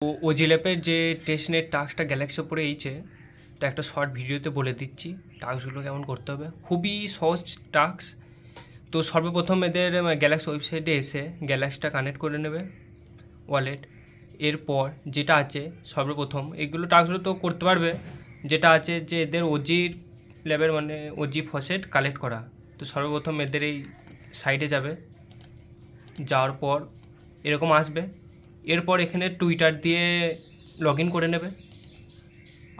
তো ওজিল্যাপের যে testnet টাস্কটা Galaxy ওপরে এইছে, তো একটা শর্ট ভিডিওতে বলে দিচ্ছি টাস্কগুলো কেমন করতে হবে। খুবই সহজ টাস্ক। তো সর্বপ্রথম এদের গ্যালাক্সি ওয়েবসাইটে এসে গ্যালাক্সিটা কানেক্ট করে নেবে ওয়ালেট। এরপর যেটা আছে সর্বপ্রথম এইগুলো টাস্কগুলো তো করতে পারবে, যেটা আছে যে এদের ওজির ল্যাবের মানে ওজি ফসেট কালেক্ট করা। তো সর্বপ্রথম এদের এই সাইটে যাবে, যাওয়ার পর এরকম আসবে। এরপর এখানে টুইটার দিয়ে লগ ইন করে নেবে।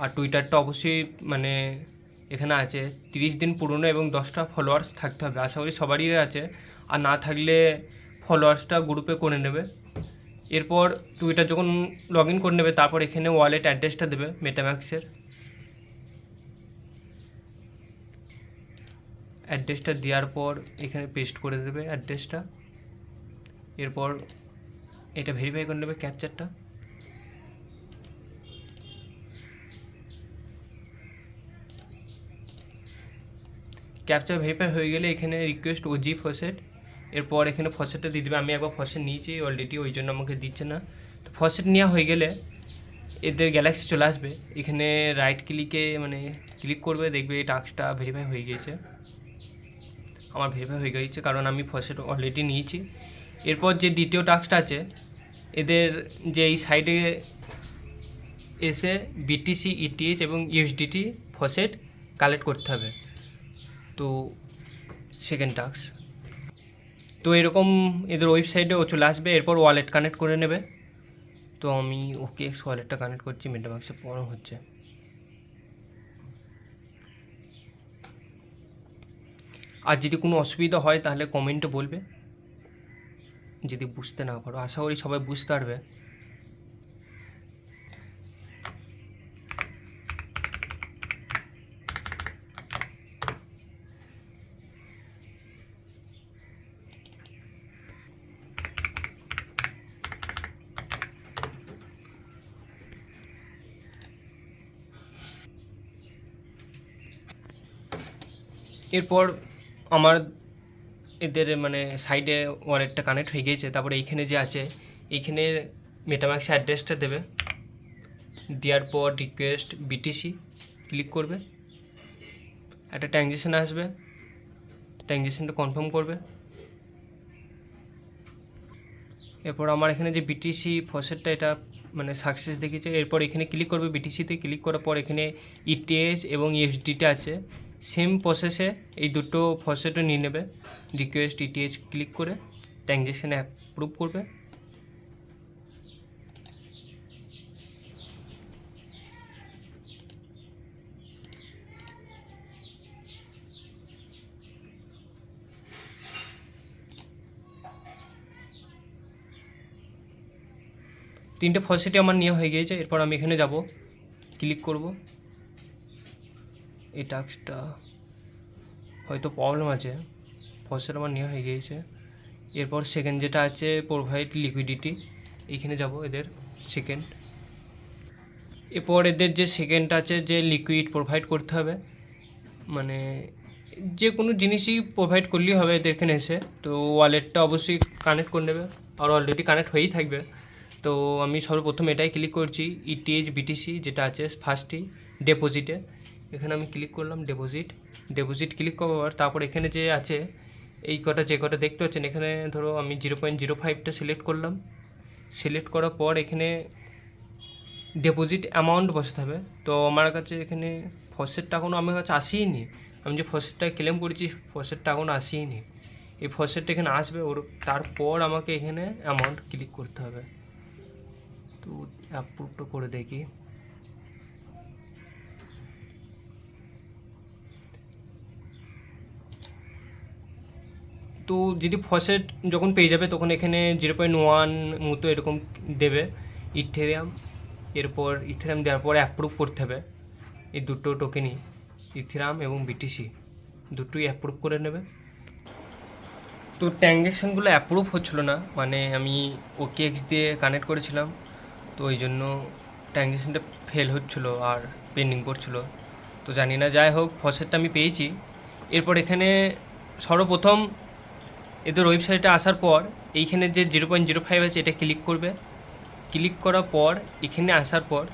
আর টুইটারটা অবশ্যই মানে এখানে আছে 30 দিন পুরনো এবং 10টা ফলোয়ার্স থাকতে হবে। আশা করি সবারই আছে, আর না থাকলে ফলোয়ার্সটা গ্রুপে করে নেবে। এরপর টুইটার যখন লগ ইন করে নেবে, তারপর এখানে ওয়ালেট অ্যাড্রেসটা দেবে মেটাম্যাক্সের। অ্যাড্রেসটা দেওয়ার পর এখানে পেস্ট করে দেবে অ্যাড্রেসটা। এরপর এটা ভেরিফাই করে নেবে ক্যাপচারটা। ক্যাপচার ভেরিফাই হয়ে গেলে এখানে রিকোয়েস্ট ওজি ফসেট, এরপর এখানে ফসেটটা দিয়ে দেবে। আমি একবার ফসেট নিয়েছি অলরেডি, ওই জন্য আমাকে দিচ্ছে না। তো ফসেট নেওয়া হয়ে গেলে এদের গ্যালাক্সি চলে আসবে। এখানে রাইট ক্লিকে মানে ক্লিক করবে, দেখবে এই টাস্কটা ভেরিফাই হয়ে গিয়েছে। আমার ভেরিফাই হয়ে গিয়েছে কারণ আমি ফসেট অলরেডি নিয়েছি। এরপর যে দ্বিতীয় টাস্কটা আছে, এদের যে এই সাইডে এসে বিটিসি, ইটিএইচ এবং ইউএসডিটি ফসেট কালেক্ট করতে হবে। তো সেকেন্ড টাস্ক তো এরকম এদের ওয়েবসাইটেও চলে আসবে। এরপর ওয়ালেট কানেক্ট করে নেবে। তো আমি OKX ওয়ালেটটা কানেক্ট করছি, মেটামাক্সে পড়ো হচ্ছে। আর যদি কোনো অসুবিধা হয় তাহলে কমেন্টে বলবে, যদি বুঝতে না পারো। আশা করি সবাই বুঝতে পারবে। এরপর আমার এদের মানে সাইডে ওয়ালেটটা কানেক্ট হয়ে গিয়েছে। তারপরে এইখানে যে আছে, এইখানে মেটাম্যাক্স অ্যাড্রেসটা দেবে। দেওয়ার পর রিকোয়েস্ট বিটিসি ক্লিক করবে, একটা ট্রানজ্যাকশান আসবে, ট্রানজ্যাকশানটা কনফার্ম করবে। এরপর আমার এখানে যে বিটিসি ফসেটটা এটা মানে সাকসেস দেখিয়েছে। এরপর এখানে ক্লিক করবে, বিটিসিতে ক্লিক করার পর এখানে ইটিএস এবং ইউএসডিটি আছে, সেম প্রসেসে এই দুটো ফসেটও নিয়ে নেবে। রিকোয়েস্ট ইটিএস ক্লিক করে ট্রানজ্যাকশান অ্যাপ্রুভ করবে। তিনটে ফসেটই আমার নেওয়া হয়ে গিয়েছে। এরপর আমি এখানে যাব, ক্লিক করব। এই টাস্কটা হয়তো প্রবলেম আছে, ফসেট আমার নেওয়া হয়ে গিয়েছে। এরপর সেকেন্ড যেটা আছে প্রোভাইড লিকুইডিটি, এইখানে যাব এদের সেকেন্ড। এরপর এদের যে সেকেন্ড আছে যে লিকুইড প্রোভাইড করতে হবে, মানে যে কোনো জিনিসই প্রোভাইড করলেই হবে এদের এখানে এসে। তো ওয়ালেটটা অবশ্যই কানেক্ট করে নেবে, আর অলরেডি কানেক্ট হয়েই থাকবে। তো আমি সর্বপ্রথম এটাই ক্লিক করছি, ইটিএইচ বিটিসি যেটা আছে ফার্স্টই ডিপোজিটে। এখানে আমি ক্লিক করলাম ডিপোজিট ক্লিক করবার তারপর এখানে যে আছে এই কটা যে কটা দেখতে পাচ্ছেন, এখানে ধরো আমি 0.05টা সিলেক্ট করলাম। সিলেক্ট করার পর এখানে ডিপোজিট অ্যামাউন্ট বসাতে হবে। তো আমার কাছে এখানে ফসেটটা এখনও আমার কাছে আসেইনি। আমি যে ফসেটটা ক্লেম করেছি ফসেটটা এখনও আসেইনি। এই ফসেটটা এখানে আসবে, ওর তারপর আমাকে এখানে অ্যামাউন্ট ক্লিক করতে হবে। তো অ্যাপ্রুভটা করে দেখি। তো যদি ফসেট যখন পেয়ে যাবে তখন এখানে 0.1 মতো এরকম দেবে ইথেরিয়াম। এরপর ইথেরিয়াম দেওয়ার পর অ্যাপ্রুভ করতে হবে এই দুটো টোকেনই, ইথেরিয়াম এবং বিটিসি দুটোই অ্যাপ্রুভ করে নেবে। তো ট্রানজ্যাকশানগুলো অ্যাপ্রুভ হচ্ছিলো না, মানে আমি OKX দিয়ে কানেক্ট করেছিলাম, তো ওই জন্য ট্রানজ্যাকশানটা ফেল হচ্ছিলো আর পেন্ডিং পড়ছিলো। তো জানি না, যাই হোক ফসেটটা আমি পেয়েছি। এরপর এখানে সর্বপ্রথম এদের ওয়েবসাইটে আসার পর এইখানে যে 0.05 আছে এটা ক্লিক করবে। ক্লিক করার পর এখানে আসার পর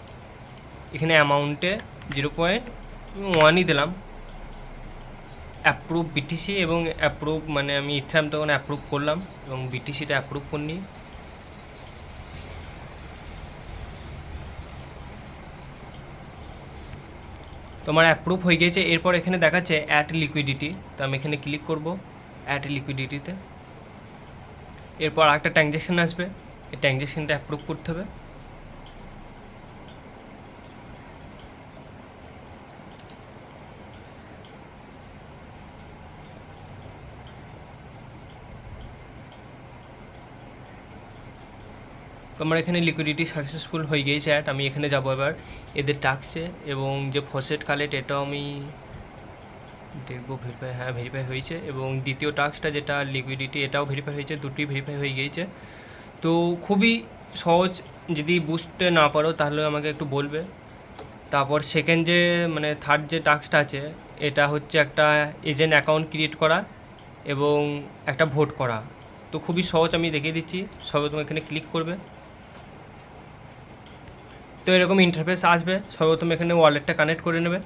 এখানে অ্যামাউন্টে 0.1ই দিলাম, অ্যাপ্রুভ বিটিসি এবং অ্যাপ্রুভ মানে আমি ইথেরাম তখন অ্যাপ্রুভ করলাম এবং বিটিসিটা অ্যাপ্রুভ করে নিই। তোমার অ্যাপ্রুভ হয়ে গিয়েছে। এরপর এখানে দেখাচ্ছে অ্যাড লিকুইডিটি, তো আমি এখানে ক্লিক করব অ্যাড লিকুইডিটিতে। এরপর একটা ট্রানজ্যাকশান আসবে, এই ট্রানজ্যাকশানটা অ্যাপ্রুভ করতে হবে। তোমার এখানে লিকুইডিটি সাকসেসফুল হয়ে গিয়েছে অ্যাড। আমি এখানে যাবো এবার এদের টাস্কে, এবং যে ফসেট কালেক্ট এটাও আমি দেখবো ভেরিফাই, হ্যাঁ ভেরিফাই হয়েছে। এবং দ্বিতীয় টাস্কটা যেটা লিকুইডিটি এটাও ভেরিফাই হয়েছে, দুটোই ভেরিফাই হয়ে গিয়েছে। তো খুবই সহজ, যদি বুঝতে না পারো তাহলে আমাকে একটু বলবে। তারপর সেকেন্ড যে মানে থার্ড যে টাস্কটা আছে এটা হচ্ছে একটা এজেন্ট অ্যাকাউন্ট ক্রিয়েট করা এবং একটা ভোট করা। তো খুবই সহজ, আমি দেখিয়ে দিচ্ছি। সর্বপ্রথম এখানে ক্লিক করবে, তো এরকম ইন্টারফেস আসবে। সর্বপ্রথম এখানে ওয়ালেটটা কানেক্ট করে নেবে।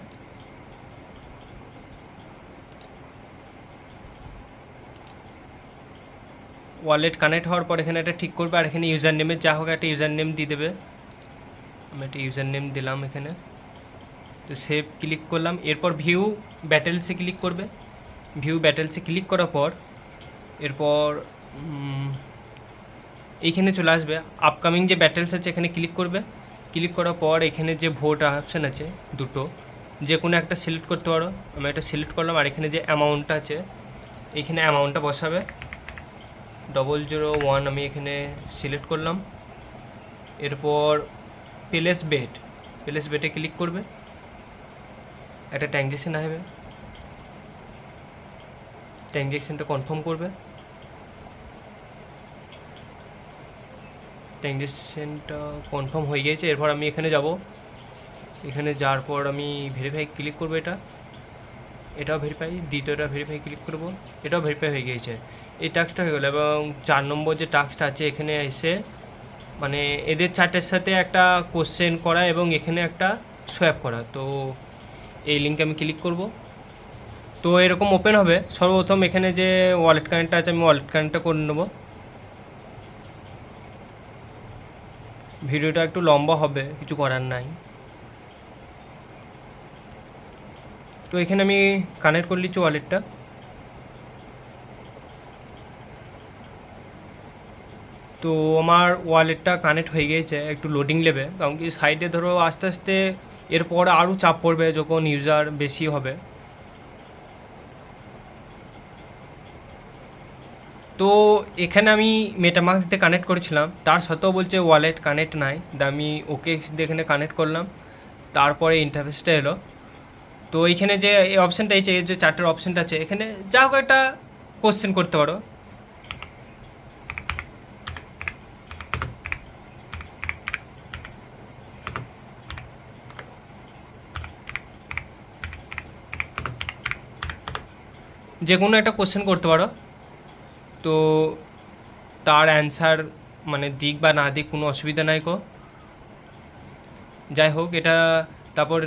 ওয়ালেট কানেক্ট হওয়ার পর এখানে একটা ঠিক করবে, আর এখানে ইউজার নেমের যা হোক একটা ইউজার নেম দিয়ে দেবে। আমি একটা ইউজার নেম দিলাম এখানে, তো সেভ ক্লিক করলাম। এরপর ভিউ ব্যাটেলসে ক্লিক করবে। ভিউ ব্যাটেলসে ক্লিক করার পর এরপর এইখানে চলে আসবে, আপকামিং যে ব্যাটেলস আছে এখানে ক্লিক করবে। ক্লিক করার পর এখানে যে ভোট অপশান আছে দুটো, যে কোনো একটা সিলেক্ট করতে পারো। আমি একটা সিলেক্ট করলাম, আর এখানে যে অ্যামাউন্টটা আছে এইখানে অ্যামাউন্টটা বসাবে 001, আমি এখানে সিলেক্ট করলাম। এরপর প্লেস বেটে ক্লিক করবে, একটা ট্রানজ্যাকশান আসবে, ট্রানজ্যাকশানটা কনফার্ম করবে। ট্রানজ্যাকশানটা কনফার্ম হয়ে গিয়েছে। এরপর আমি এখানে যাব, এখানে যাওয়ার পর আমি ভেরিফাই ক্লিক করবো, এটাও ভেরিফাই, দ্বিতীয়টা ভেরিফাই ক্লিক করব, এটাও ভেরিফাই হয়ে গিয়েছে। এই টাস্কটা হয়ে গেলো। এবং 4 নম্বর যে টাস্কটা আছে এখানে এসে মানে এদের চারটের সাথে একটা কোশ্চেন করা এবং এখানে একটা সোয়াপ করা। তো এই লিঙ্কে আমি ক্লিক করব, তো এরকম ওপেন হবে। সর্বপ্রথম এখানে যে ওয়ালেট কানেক্টটা আছে আমি ওয়ালেট কানেক্টটা করে নেব। ভিডিওটা একটু লম্বা হবে, কিছু করার নাই। তো এখানে আমি কানেক্ট করে নিচ্ছি ওয়ালেটটা। তো আমার ওয়ালেটটা কানেক্ট হয়ে গিয়েছে, একটু লোডিং নেবে, কারণ কি সাইডে ধরো আস্তে আস্তে এরপর আরও চাপ পড়বে যখন ইউজার বেশি হবে। তো এখানে আমি মেটামাস্ক দিয়ে কানেক্ট করেছিলাম, তার সত্ত্বেও বলছে ওয়ালেট কানেক্ট নাই। আমি ওকে দিয়ে এখানে কানেক্ট করলাম, তারপরে ইন্টারফেসটা এলো। তো এইখানে যে এই অপশানটা এই যে 4টের অপশানটা আছে এখানে যা হোক একটা কোশ্চেন করতে পারো। যে কোনো একটা কোশ্চেন করতে পারো, তো তার অ্যান্সার মানে দিক বা না দিক কোনো অসুবিধা নাই কো। যাই হোক এটা, তারপর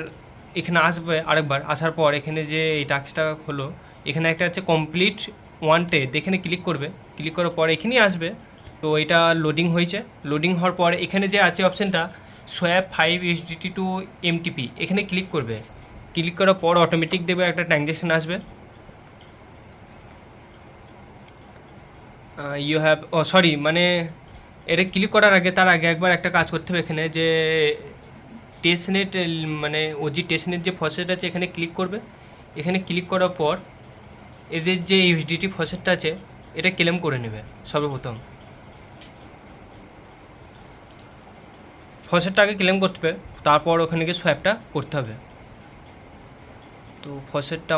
এখানে আসবে আরেকবার। আসার পর এখানে যে এই টাস্কটা হলো এখানে একটা আছে কমপ্লিট ওয়ান্টেড, এখানে ক্লিক করবে। ক্লিক করার পর এখানেই আসবে। তো এটা লোডিং হয়েছে। লোডিং হওয়ার পর এখানে যে আছে অপশানটা সোয়াপ 5 USDT টু MTP, এখানে ক্লিক করবে। ক্লিক করার পর অটোমেটিক দেবে একটা ট্রানজ্যাকশান আসবে। ইউ হ্যাভ সরি মানে এটা ক্লিক করার আগে তার আগে একবার একটা কাজ করতে হবে। এখানে যে টেস্টনেট মানে ওজি টেস্টনেট যে ফসেট আছে এখানে ক্লিক করবে। এখানে ক্লিক করার পর এদের যে ইউএসডিটি ফসেটটা আছে এটা ক্লেম করে নেবে। সর্বপ্রথম ফসেটটা আগে ক্লেম করতে হবে, তারপর ওখানে গিয়ে সোয়াপটা করতে হবে। তো ফসেটটা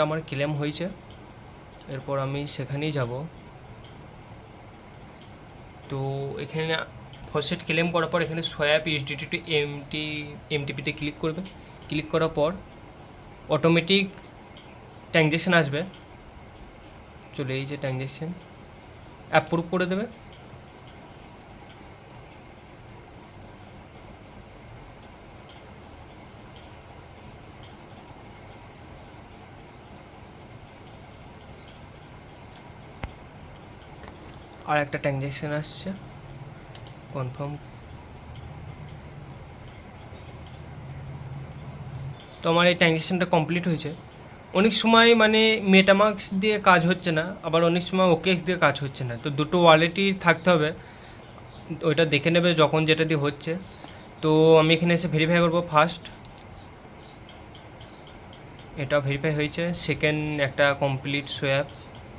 আমার ক্লেম হয়েছে। এরপর আমি সেখানেই যাব। তো এখানে ফসেট ক্লেম করার পর এখানে সোয়াপ USDT টু MTPতে ক্লিক করবে। ক্লিক করার পর অটোমেটিক ট্রানজ্যাকশান আসবে। চলে এই যে ট্রানজ্যাকশান, অ্যাপ্রুভ করে দেবে। আর একটা ট্রানজ্যাকশান আসছে, কনফার্ম। তো আমার এই ট্রানজ্যাকশানটা কমপ্লিট হয়েছে। অনেক সময় মানে মেটামাস্ক দিয়ে কাজ হচ্ছে না, আবার অনেক সময় ওকেএক্স দিয়ে কাজ হচ্ছে না। তো দুটো ওয়ালেটই থাকতে হবে, ওইটা দেখে নেবে যখন যেটা দিয়ে হচ্ছে। তো আমি এখানে এসে ভেরিফাই করবো। ফার্স্ট এটা ভেরিফাই হয়েছে, সেকেন্ড একটা কমপ্লিট সোয়াপ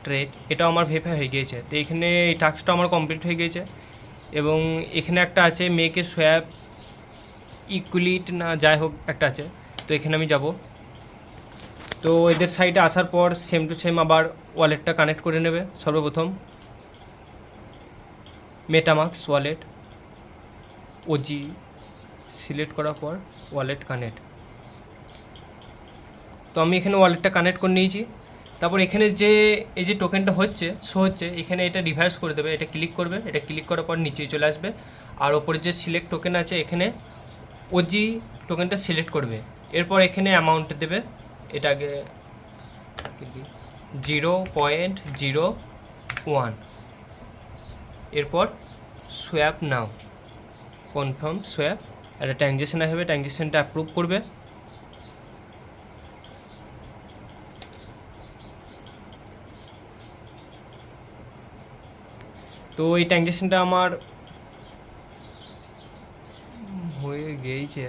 ট্রেড, এটাও আমার ভেরিফাই হয়ে গিয়েছে। তো এখানে এই টাস্কটা আমার কমপ্লিট হয়ে গিয়েছে। এবং এখানে একটা আছে মেকে সোয়াপ ইকুইলিট না যাই হোক একটা আছে, তো এখানে আমি যাব। তো এদের সাইডে আসার পর সেম টু সেম আবার ওয়ালেটটা কানেক্ট করে নেবে। সর্বপ্রথম মেটামাস্ক ওয়ালেট ওজি সিলেক্ট করার পর ওয়ালেট কানেক্ট। তো আমি এখানে ওয়ালেটটা কানেক্ট করে নিয়েছি। তারপর এখানে যে এই যে টোকেনটা হচ্ছে শো হচ্ছে, এখানে এটা রিভার্স করে দেবে। এটা ক্লিক করবে, এটা ক্লিক করার পর নিচেই চলে আসবে। আর ওপরে যে সিলেক্ট টোকেন আছে এখানে ওজি টোকেনটা সিলেক্ট করবে। এরপর এখানে অ্যামাউন্ট দেবে, এটা আগে 0.001। এরপর সোয়াপ নাও, কনফার্ম সোয়াপ। একটা ট্রানজ্যাকশান আসবে, ট্রানজ্যাকশানটা অ্যাপ্রুভ করবে। তো এই ট্রানজ্যাকশানটা আমার হয়ে গিয়েছে।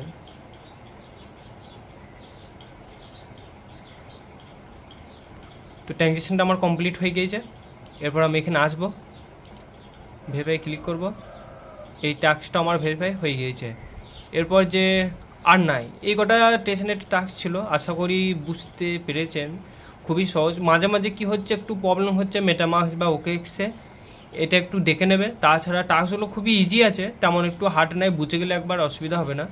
তো ট্রানজ্যাকশানটা আমার কমপ্লিট হয়ে গিয়েছে। এরপর আমি এখানে আসবো, ভেরিফাই ক্লিক করব। এই টাস্কটা আমার ভেরিফাই হয়ে গিয়েছে। এরপর যে আর নাই, এই কটা টেশনের টাস্ক ছিল, আশা করি বুঝতে পেরেছেন। খুবই সহজ। মাঝে মাঝে কী হচ্ছে, একটু প্রবলেম হচ্ছে মেটামাস্ক বা ওকেএক্সে, এটা একটু দেখে নেবে। তাছাড়া টাস্কগুলো খুবই ইজি আছে, তেমন একটু হার্ড নাই, বুঝে গেলে একবার অসুবিধা হবে না।